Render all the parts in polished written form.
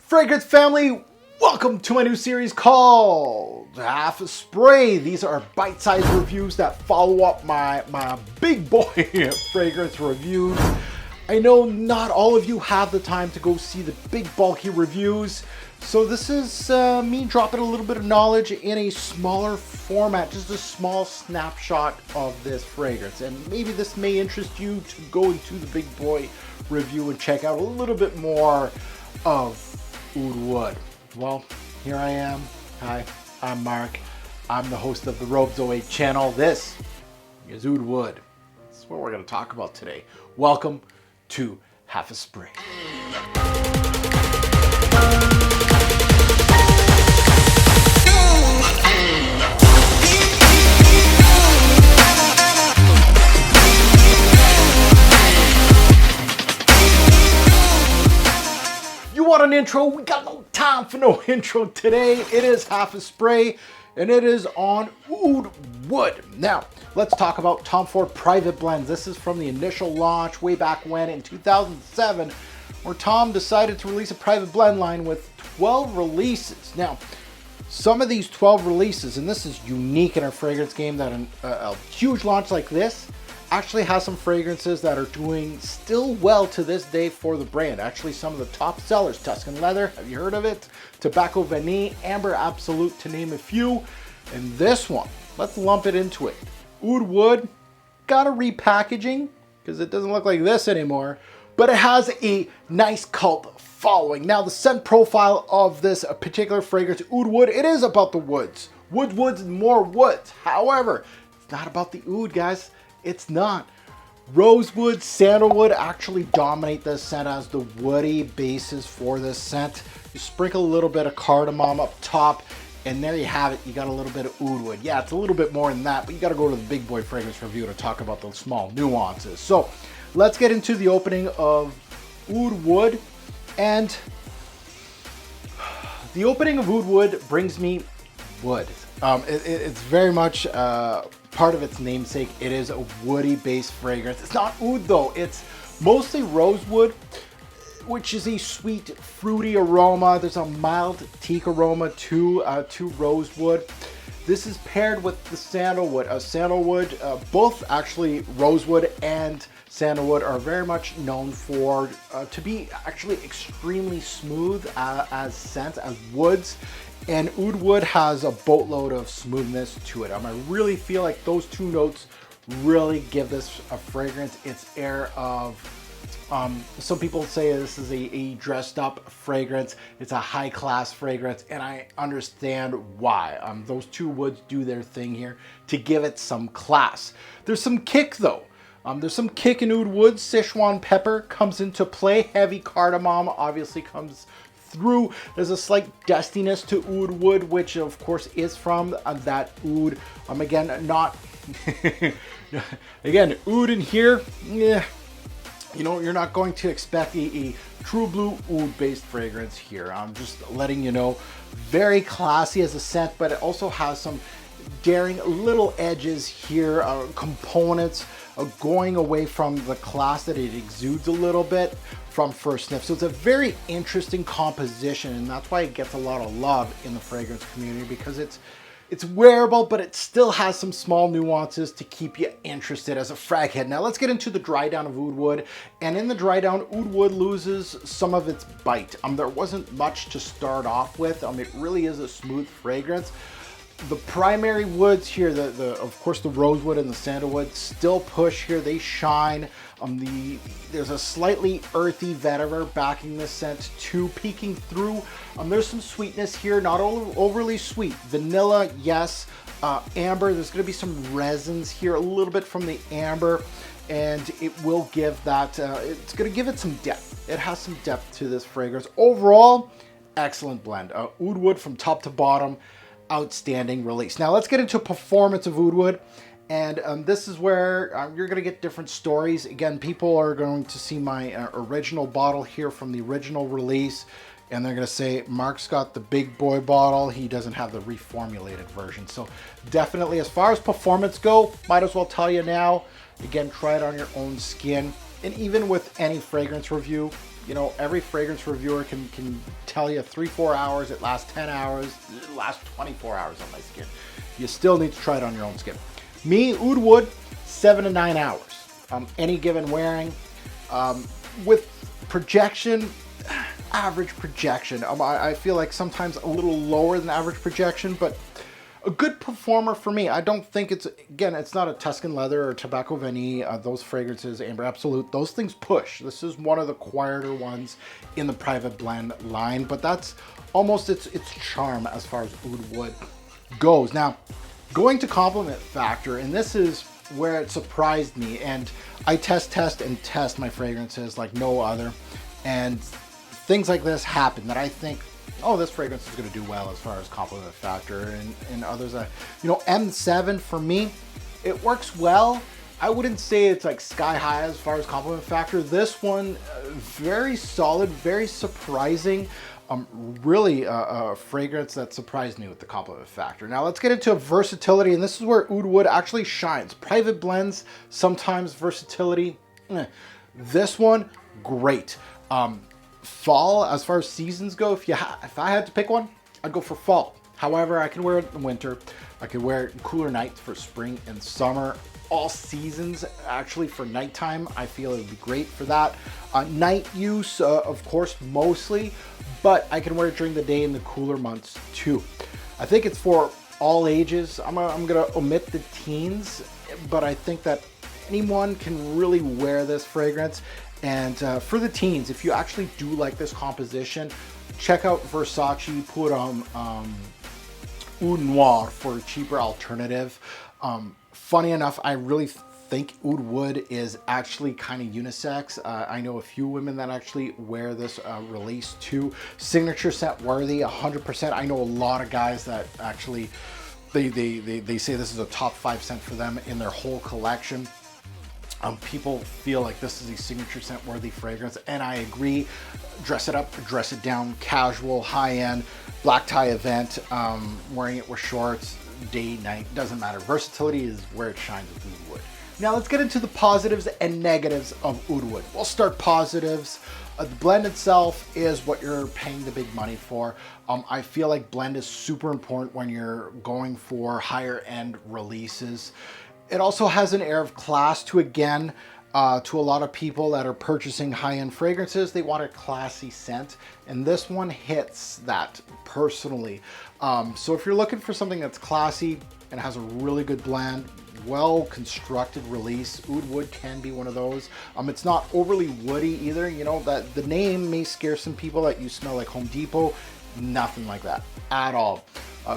Fragrance family, welcome to my new series called Half a Spray. These are bite-sized reviews that follow up my big boy fragrance reviews. I know not all of you have the time to go see the big bulky reviews, so this is me dropping a little bit of knowledge in a smaller format, just a small snapshot of this fragrance. And maybe this may interest you to go into the big boy review and check out a little bit more of Oud Wood. Well, here I am. Hi, I'm Mark. I'm the host of the Robes 08 channel. This is Oud Wood. This is what we're going to talk about today. Welcome to Half a Spray. You want an intro? We got no time for no intro today. It is Half a Spray, and it is on Oud Wood. Now, let's talk about Tom Ford Private Blends. This is from the initial launch way back when in 2007, where Tom decided to release a private blend line with 12 releases. Now, some of these 12 releases, and this is unique in our fragrance game, that a huge launch like this actually has some fragrances that are doing still well to this day for the brand. Actually, some of the top sellers: Tuscan Leather, have you heard of it? Tobacco Vanille, Amber Absolute, to name a few. And this one, let's lump it into it. Oud Wood got a repackaging because it doesn't look like this anymore, but it has a nice cult following. Now, the scent profile of this particular fragrance, Oud Wood, it is about the woods. Woods, and more woods. However, it's not about the oud, guys. It's not. Rosewood, sandalwood actually dominate this scent as the woody bases for this scent. You sprinkle a little bit of cardamom up top, and there you have it. You got a little bit of Oud Wood. Yeah, it's a little bit more than that, but you got to go to the big boy fragrance review to talk about those small nuances. So let's get into the opening of Oud Wood. And the opening of Oud Wood brings me wood. It's very much part of its namesake. It is a woody based fragrance. It's not oud though. It's mostly rosewood, which is a sweet, fruity aroma. There's a mild teak aroma to rosewood. This is paired with the sandalwood. Sandalwood, both actually rosewood and sandalwood are very much known for to be actually extremely smooth as scents, as woods. And Oud Wood has a boatload of smoothness to it. I really feel like those two notes really give this a fragrance its air of, some people say this is a dressed up fragrance. It's a high class fragrance, and I understand why. Those two woods do their thing here to give it some class. There's some kick though. There's some kick in Oud Wood. Sichuan pepper comes into play. Heavy cardamom obviously comes through. There's a slight dustiness to Oud Wood, which of course is from that oud. Again, not again, oud in here, yeah, you know, you're not going to expect a true blue oud based fragrance here. I'm just letting you know. Very classy as a scent, but it also has some daring little edges here, components going away from the class that it exudes a little bit from first sniff. So it's a very interesting composition, and that's why it gets a lot of love in the fragrance community, because it's wearable, but it still has some small nuances to keep you interested as a frag head. Now let's get into the dry down of Oud Wood. And in the dry down, Oud Wood loses some of its bite. There wasn't much to start off with. It really is a smooth fragrance. The primary woods here, of course the rosewood and the sandalwood still push here. They shine. There's a slightly earthy vetiver backing this scent too, peeking through. There's some sweetness here, not overly sweet. Vanilla, yes. Amber, there's going to be some resins here, a little bit from the amber, and it will give that, it's going to give it some depth. It has some depth to this fragrance. Overall, excellent blend. Oud Wood from top to bottom, outstanding release. Now let's get into performance of Oud Wood. And this is where you're going to get different stories. Again, people are going to see my original bottle here from the original release, and they're going to say, Mark's got the big boy bottle. He doesn't have the reformulated version. So definitely, as far as performance go, might as well tell you now. Again, try it on your own skin. And even with any fragrance review, You know, every fragrance reviewer can tell you 3-4 hours, it lasts 10 hours, it lasts 24 hours on my skin. You still need to try it on your own skin. Me, Oud Wood, 7 to 9 hours. Any given wearing. With projection, average projection. I feel like sometimes a little lower than average projection, but a good performer for me. I don't think it's, again, it's not a Tuscan Leather or Tobacco Vanille, those fragrances, Amber Absolute, those things push. This is one of the quieter ones in the private blend line, but that's almost its charm as far as Oud Wood goes. Now, going to compliment factor, and this is where it surprised me, and I test my fragrances like no other, and things like this happen that I think, oh, this fragrance is going to do well as far as compliment factor, and others. You know, M7 for me, it works well. I wouldn't say it's like sky high as far as compliment factor. This one, very solid, very surprising. Really a fragrance that surprised me with the compliment factor. Now let's get into versatility, and this is where Oud Wood actually shines. Private blends, sometimes versatility. This one, great. Fall, as far as seasons go, if I had to pick one, I'd go for fall. However, I can wear it in winter. I could wear it in cooler nights for spring and summer. All seasons, actually, for nighttime, I feel it would be great for that. Night use, of course, mostly, but I can wear it during the day in the cooler months too. I think it's for all ages. I'm gonna omit the teens, but I think that anyone can really wear this fragrance. And for the teens, if you actually do like this composition, check out Versace, put on Oud Noir for a cheaper alternative. Funny enough, I really think Oud Wood is actually kind of unisex. I know a few women that actually wear this release too. Signature scent worthy, 100%. I know a lot of guys that actually, they say this is a top 5 scent for them in their whole collection. People feel like this is a signature scent worthy fragrance, and I agree. Dress it up, dress it down, casual, high end, black tie event, wearing it with shorts, day, night, doesn't matter. Versatility is where it shines with Oud Wood. Now let's get into the positives and negatives of Oud Wood. We'll start positives. The blend itself is what you're paying the big money for. I feel like blend is super important when you're going for higher end releases. It also has an air of class to, again, to a lot of people that are purchasing high-end fragrances. They want a classy scent, and this one hits that personally. So if you're looking for something that's classy and has a really good blend, well-constructed release, Oud Wood can be one of those. It's not overly woody either. You know, that the name may scare some people that you smell like Home Depot. Nothing like that at all.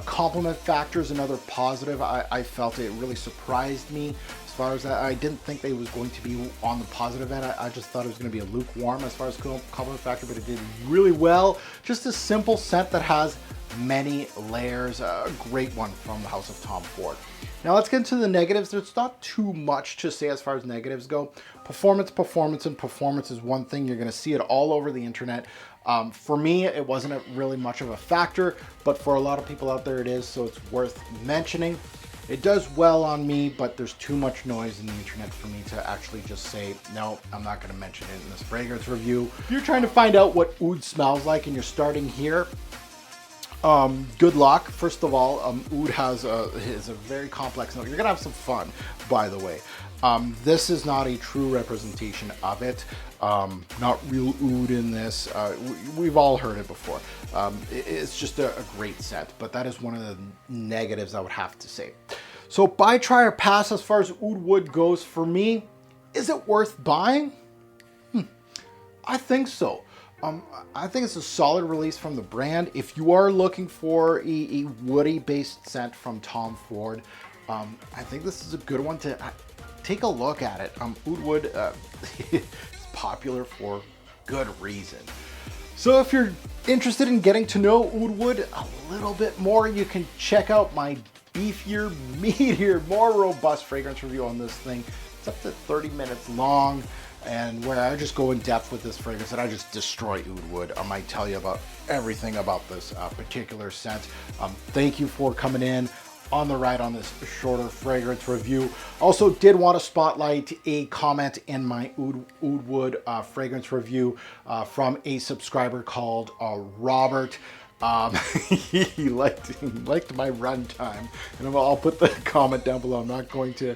Compliment factor is another positive. I felt it really surprised me as far as that. I didn't think they was going to be on the positive end. I just thought it was going to be a lukewarm as far as compliment factor, but it did really well. Just a simple scent that has many layers. A great one from the House of Tom Ford. Now let's get into the negatives. There's not too much to say as far as negatives go. Performance is one thing. You're going to see it all over the internet. For me, it wasn't really much of a factor, but for a lot of people out there it is, so it's worth mentioning. It does well on me, but there's too much noise in the internet for me to actually just say, no, I'm not going to mention it in this fragrance review. If you're trying to find out what oud smells like and you're starting here, good luck. First of all, oud is a very complex note. You're gonna have some fun, by the way. This is not a true representation of it. Not real oud in this. We've all heard it before. It's just a great scent, but that is one of the negatives I would have to say. So buy, try, or pass as far as Oud Wood goes for me. Is it worth buying? I think so. I think it's a solid release from the brand. If you are looking for a woody-based scent from Tom Ford, I think this is a good one to take a look at it. Oud Wood is popular for good reason. So if you're interested in getting to know Oud Wood a little bit more, you can check out my beefier, meatier, more robust fragrance review on this thing. It's up to 30 minutes long, and where I just go in depth with this fragrance and I just destroy Oud Wood. I might tell you about everything about this particular scent. Thank you for coming in. on the right on this shorter fragrance review. Also did want to spotlight a comment in my Oud Wood fragrance review from a subscriber called Robert. He liked my runtime, and I'll put the comment down below. I'm not going to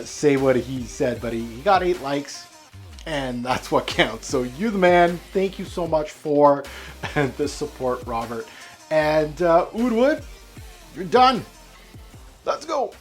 say what he said, but he got 8 likes, and that's what counts. So you the man. Thank you so much for the support, Robert. And Oud Wood, you're done. Let's go.